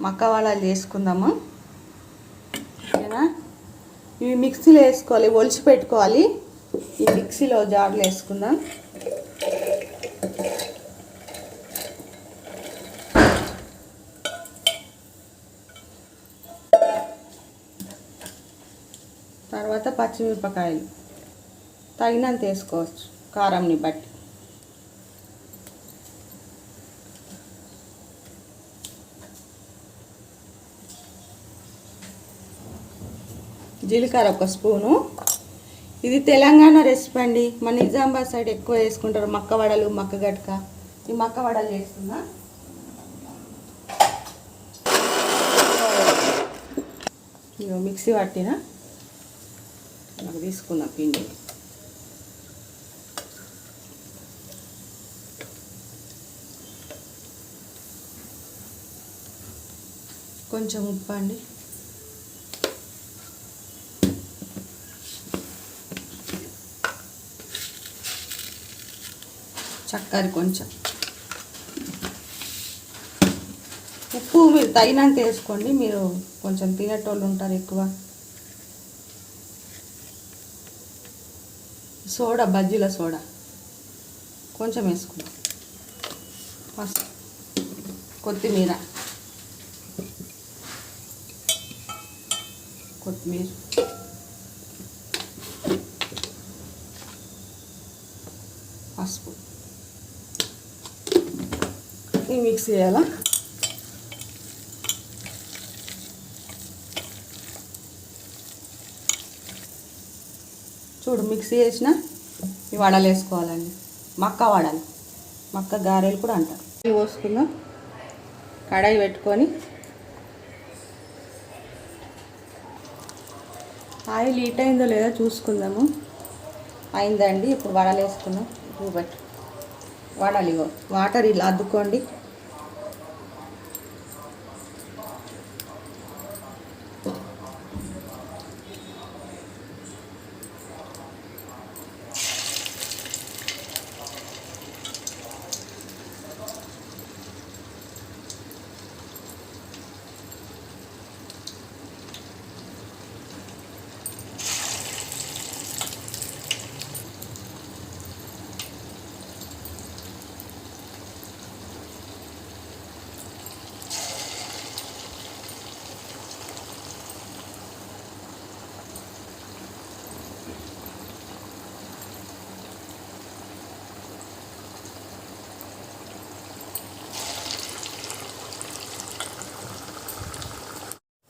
మక్క వడలు చేసుకుందాము. ఓకేనా? ఇవి మిక్సీలో వేసుకోవాలి, ఒలిచి పెట్టుకోవాలి. ఈ మిక్సీలో జార్లో వేసుకుందాం. తర్వాత పచ్చిమిరపకాయలు తగినంత వేసుకోవచ్చు, కారంని బట్టి. జీలకర్ర ఒక స్పూను. ఇది తెలంగాణ రెసిపీ అండి. మన నిజామాబాద్ సైడ్ ఎక్కువ వేసుకుంటారు మక్క వడలు, మక్క గట్క. ఈ మక్క వడలు చేస్తున్నా. ఇగో మిక్సీ పట్టిన నాకు తీసుకున్నా పిండి. కొంచెం ఉప్పు అండి, చక్కెర కొంచెం, ఉప్పు మీరు తగినంత వేసుకోండి. మీరు కొంచెం తినేటోళ్ళు ఉంటారు ఎక్కువ. సోడా, బజ్జీల సోడా కొంచెం వేసుకుందాం. ఫస్ట్ కొత్తిమీర పసుపు ఈ మిక్స్ చేయాలా. చూడు మిక్సీ చేసిన ఈ వడలు వేసుకోవాలండి. మక్క వడలు, మక్క గారెలు కూడా అంటారు. ఇవి పోసుకుందాం. కడాయి పెట్టుకొని ఆయిల్ హీట్ అయిందో లేదో చూసుకుందాము. అయిందండి. ఇప్పుడు వడలు వేసుకుందాం. చూపెట్టు వడలు. ఇగో వాటర్ ఇలా అద్దుకోండి.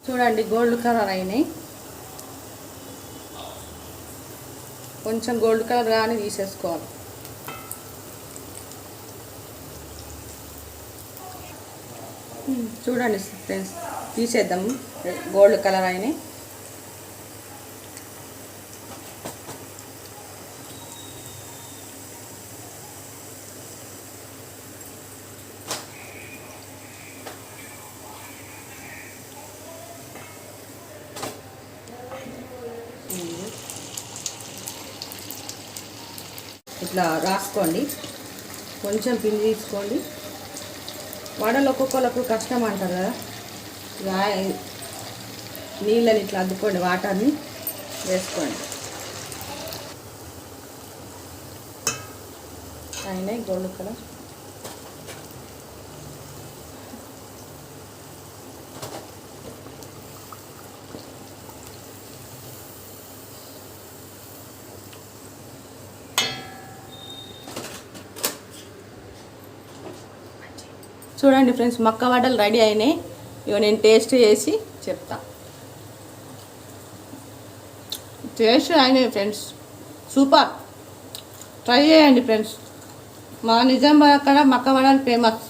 చూడండి గోల్డ్ కలర్ అయినాయి. కొంచెం గోల్డ్ కలర్ కానీ తీసేసుకోవాలి. చూడండి ఫ్రెండ్స్, తీసేద్దాము. గోల్డ్ కలర్ అయినాయి. ఇట్లా రాసుకోండి. కొంచెం పిండి తీసుకోండి. వడలు ఒక్కొక్కరికి కష్టం అంటారు కదా. నీళ్ళని ఇట్లా అద్దుకోండి, వాటర్ని వేసుకోండి. అయినాయి గోల్డ్ కలర్. చూడండి ఫ్రెండ్స్, మక్క వడలు రెడీ అయినాయి. ఇవి నేను టేస్ట్ చేసి చెప్తా. టేస్ట్ అయినాయి ఫ్రెండ్స్, సూపర్. ట్రై చేయండి ఫ్రెండ్స్. మా నిజామాబాద్ అక్కడ మక్క వడలు ఫేమస్.